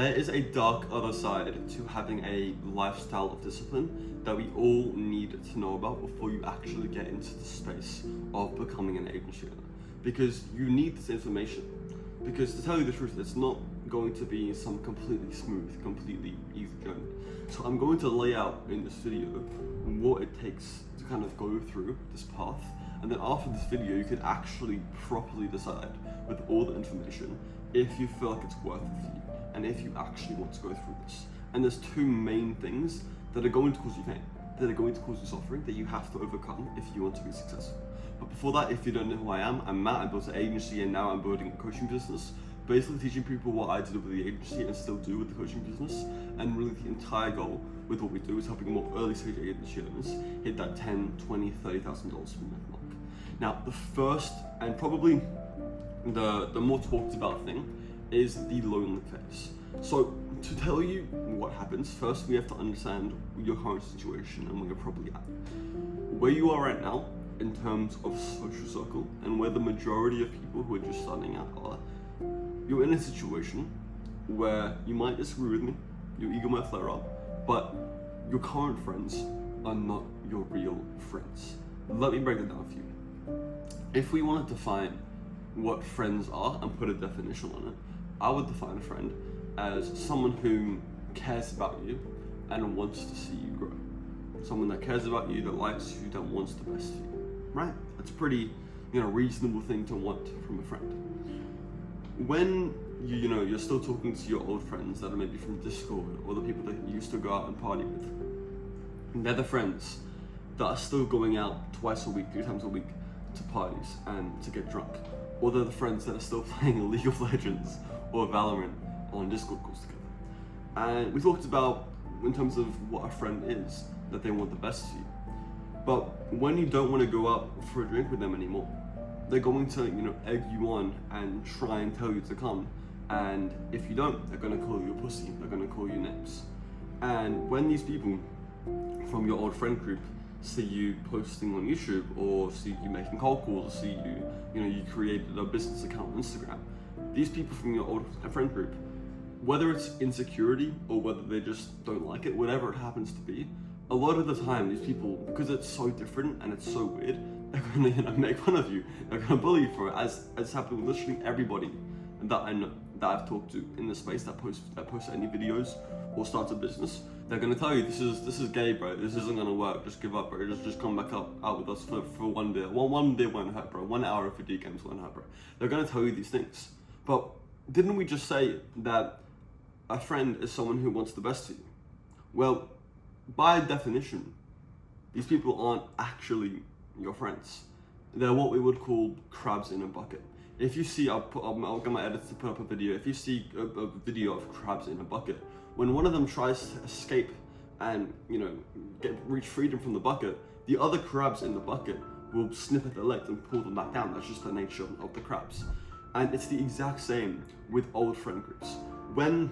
there is a dark other side to having a lifestyle of discipline that we all need to know about before you actually get into the space of becoming an agency owner. Because you need this information. Because to tell you the truth, it's not going to be some completely smooth, completely easy journey. So I'm going to lay out in this video what it takes to kind of go through this path. And then after this video, you can actually properly decide with all the information if you feel like it's worth it for you and if you actually want to go through this. And there's two main things that are going to cause you pain, that are going to cause you suffering, that you have to overcome if you want to be successful. But before that, if you don't know who I am, I'm Matt. I built an agency and now I'm building a coaching business, basically teaching people what I did with the agency and still do with the coaching business. And really the entire goal with what we do is helping more early stage agency owners hit that $10,000, $20,000, $30,000 per month mark. Now, the first and probably the more talked about thing is the lonely phase. So to tell you what happens, first we have to understand your current situation and where you're probably at. Where you are right now in terms of social circle and where the majority of people who are just starting out are, you're in a situation where you might disagree with me, your ego might flare up, but your current friends are not your real friends. Let me break it down for you. If we want to define what friends are and put a definition on it, I would define a friend as someone who cares about you and wants to see you grow. Someone that cares about you, that likes you, that wants the best for you, right? That's a pretty, reasonable thing to want from a friend. When you're still talking to your old friends that are maybe from Discord or the people that you used to go out and party with, and they're the friends that are still going out twice a week, 3 times a week to parties and to get drunk. Or they're the friends that are still playing League of Legends or Valorant on Discord calls together. And we talked about, in terms of what a friend is, that they want the best for you. But when you don't want to go out for a drink with them anymore, they're going to, egg you on and try and tell you to come. And if you don't, they're going to call you a pussy. They're going to call you names. And when these people from your old friend group see you posting on YouTube, or see you making cold calls, or see you created a business account on Instagram, these people from your old friend group, whether it's insecurity or whether they just don't like it, whatever it happens to be, a lot of the time these people, because it's so different and it's so weird, they're gonna make fun of you, they're gonna bully you for it, as happened with literally everybody that I know, that I've talked to in the space that posts any videos or starts a business. They're gonna tell you, this is gay, bro. This isn't gonna work. Just give up, bro. Just come back out with us for one day. One day won't hurt, bro. 1 hour of video games won't hurt, bro. They're gonna tell you these things. But didn't we just say that a friend is someone who wants the best for you? Well, by definition, these people aren't actually your friends. They're what we would call crabs in a bucket. If you see, I'll get my editor to put up a video. If you see a video of crabs in a bucket, when one of them tries to escape and reach freedom from the bucket, the other crabs in the bucket will snip at their legs and pull them back down. That's just the nature of the crabs. And it's the exact same with old friend groups. When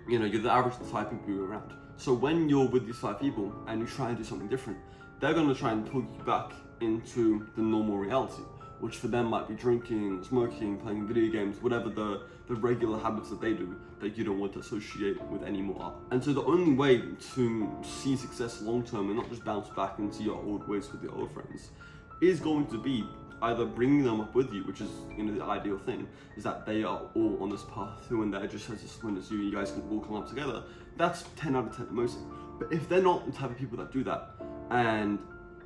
you're the average of the 5 people you're around. So when you're with these 5 people and you try and do something different, they're going to try and pull you back into the normal reality, which for them might be drinking, smoking, playing video games, whatever the regular habits that they do that you don't want to associate with anymore. And so the only way to see success long term and not just bounce back into your old ways with your old friends is going to be either bringing them up with you, which is the ideal thing, is that they are all on this path too, and they're just as disciplined as you guys can all come up together. That's 10 out of 10 amazing. But if they're not the type of people that do that, and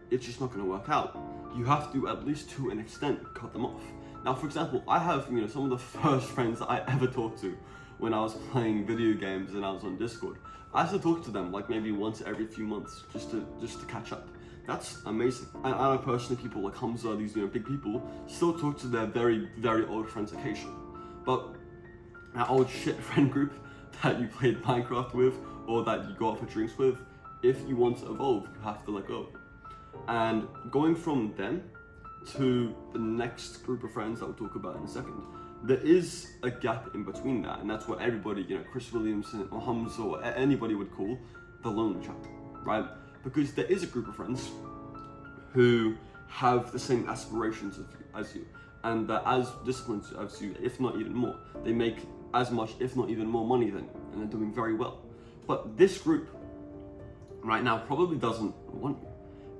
it's just not going to work out, you have to, at least to an extent, cut them off. Now, for example, I have some of the first friends that I ever talked to when I was playing video games and I was on Discord. I used to talk to them like maybe once every few months just to catch up. That's amazing. And I know personally people like Hamza, these big people, still talk to their very, very old friends occasionally. But that old shit friend group that you played Minecraft with or that you go out for drinks with, if you want to evolve, you have to let go. And going from them to the next group of friends that we'll talk about in a second, there is a gap in between that, and that's what everybody, Chris Williamson or Hamza or anybody would call the lonely chapter, right? Because there is a group of friends who have the same aspirations as you, and that as disciplined as you, if not even more. They make as much, if not even more money than you, and they're doing very well. But this group right now probably doesn't want you.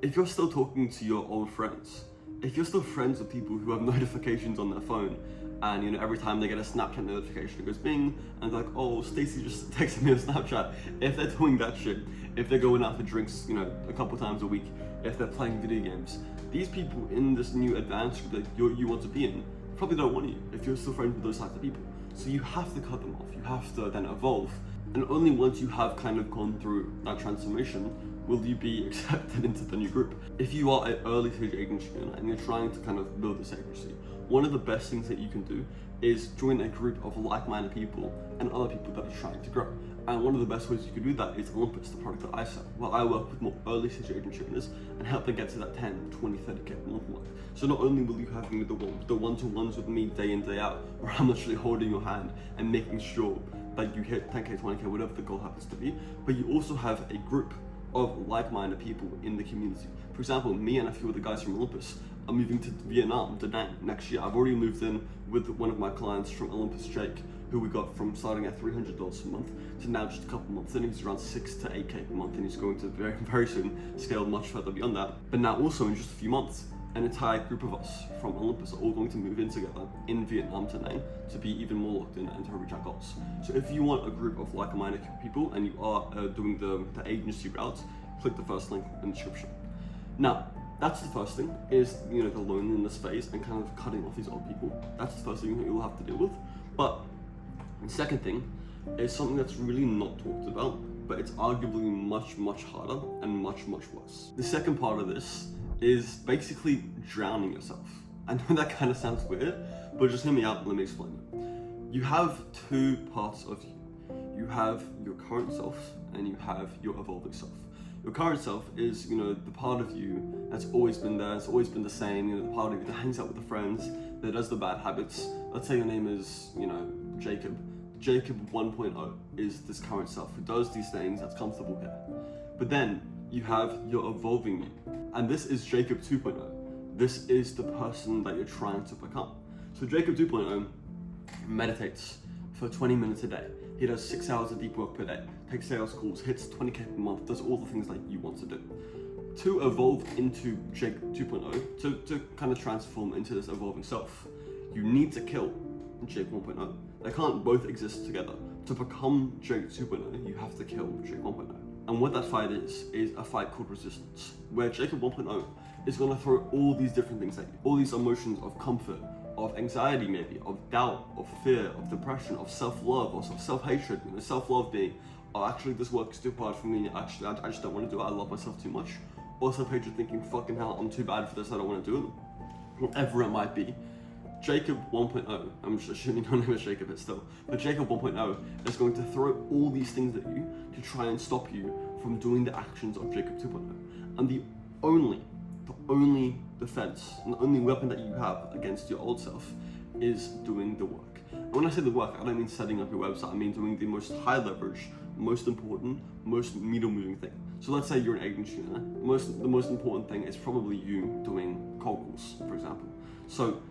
If you're still talking to your old friends, if you're still friends with people who have notifications on their phone, and every time they get a Snapchat notification, it goes bing, and they're like, oh, Stacy just texted me on Snapchat. If they're doing that shit, if they're going out for drinks, a couple times a week, if they're playing video games, these people in this new advanced group that you want to be in probably don't want you if you're still friends with those types of people. So you have to cut them off. You have to then evolve. And only once you have kind of gone through that transformation will you be accepted into the new group. If you are an early stage agency and you're trying to kind of build this agency, one of the best things that you can do is join a group of like-minded people and other people that are trying to grow. And one of the best ways you can do that is Olympus, the product that I sell. Well, I work with more early stage agency owners and help them get to that 10, 20, 30K per month mark. So not only will you have the one-to-ones with me day in, day out, where I'm literally holding your hand and making sure that you hit 10K, 20K, whatever the goal happens to be, but you also have a group of like-minded people in the community. For example, me and a few of the guys from Olympus are moving to Vietnam, Da Nang, next year. I've already moved in with one of my clients from Olympus, Jake, who we got from starting at $300 a month to now just a couple months in. He's around 6 to 8K per month, and he's going to very soon scale much further beyond that. But now also in just a few months, an entire group of us from Olympus are all going to move in together in Vietnam, Da Nang, to be even more locked in and to reach our goals. So if you want a group of like-minded people and you are doing the agency route, click the first link in the description. Now, that's the first thing, is the loneliness phase and kind of cutting off these old people. That's the first thing that you'll have to deal with. But the second thing is something that's really not talked about, but it's arguably much harder and much worse. The second part of this is basically drowning yourself. I know that kind of sounds weird, but just hear me out and let me explain it. You have two parts of you. You have your current self and you have your evolving self. Your current self is, the part of you that's always been there, it's always been the same, the part of you that hangs out with the friends, that does the bad habits. Let's say your name is, Jacob. Jacob 1.0 is this current self who does these things, that's comfortable here. But then you have your evolving you, and this is Jacob 2.0. This is the person that you're trying to become. So Jacob 2.0 meditates for 20 minutes a day. He does 6 hours of deep work per day, takes sales calls, hits 20K per month, does all the things that you want to do. To evolve into Jake 2.0, to kind of transform into this evolving self, you need to kill Jake 1.0. They can't both exist together. To become Jake 2.0, you have to kill Jake 1.0. And what that fight is a fight called resistance, where Jacob 1.0 is going to throw all these different things at you, all these emotions of comfort, of anxiety maybe, of doubt, of fear, of depression, of self-love, or self-hatred. Self-love being, oh, actually this work is too hard for me, actually I just don't want to do it, I love myself too much. Or self-hatred thinking, fucking hell, I'm too bad for this, I don't want to do it. Whatever it might be. Jacob 1.0, I'm just assuming your name is Jacob, but still, but Jacob 1.0 is going to throw all these things at you to try and stop you from doing the actions of Jacob 2.0. And the only defense, and the only weapon that you have against your old self is doing the work. And when I say the work, I don't mean setting up your website, I mean doing the most high leverage, most important, most needle moving thing. So let's say you're an agency owner. The most important thing is probably you doing cold calls, for example. So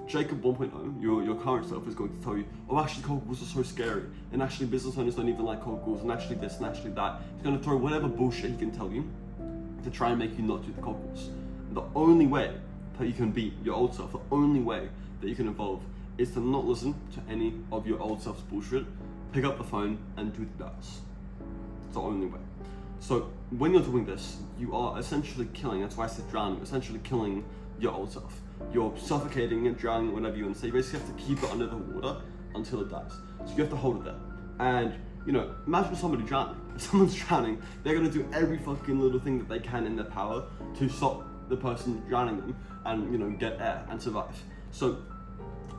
Jacob 1.0, your current self, is going to tell you, oh, actually cold calls are so scary, and actually business owners don't even like cold calls, and actually this and actually that. He's going to throw whatever bullshit he can tell you to try and make you not do the cold calls. The only way that you can beat your old self, the only way that you can evolve, is to not listen to any of your old self's bullshit, pick up the phone and do the dials. It's the only way. So when you're doing this, you are essentially killing, that's why I said drowning, essentially killing your old self. You're suffocating it, drowning it, whatever you want to say. You basically have to keep it under the water until it dies. So you have to hold it there. And, imagine somebody drowning. If someone's drowning, they're going to do every fucking little thing that they can in their power to stop the person drowning them and, get air and survive. So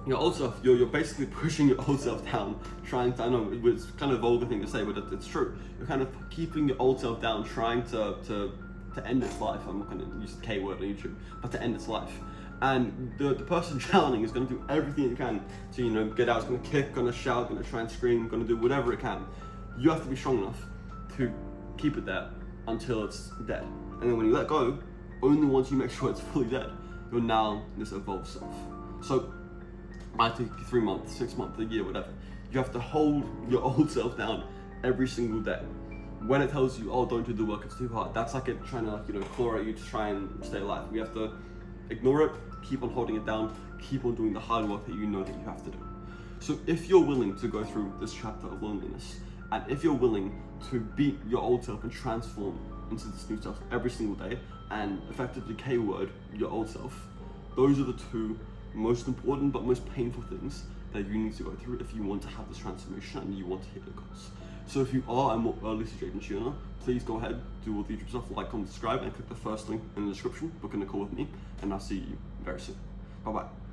your old self, you're basically pushing your old self down, trying to, I know it's kind of a vulgar thing to say, but it's true. You're kind of keeping your old self down, trying to end its life. I'm not going to use the K word on YouTube, but to end its life. And the person drowning is going to do everything it can to, get out. It's going to kick, going to shout, going to try and scream, going to do whatever it can. You have to be strong enough to keep it there until it's dead. And then when you let go, only once you make sure it's fully dead, you're now this evolved self. So might take you 3 months, 6 months, a year, whatever. You have to hold your old self down every single day. When it tells you, oh, don't do the work, it's too hard, that's like it trying to, claw at you to try and stay alive. We have to ignore it, keep on holding it down, keep on doing the hard work that you know that you have to do. So if you're willing to go through this chapter of loneliness, and if you're willing to beat your old self and transform into this new self every single day, and effectively K-word your old self, those are the two most important but most painful things that you need to go through if you want to have this transformation and you want to hit your goals. So if you are a more early stage agency owner, please go ahead, do all the YouTube stuff, like, comment, subscribe, and click the first link in the description, book in a call with me, and I'll see you very soon. Bye bye.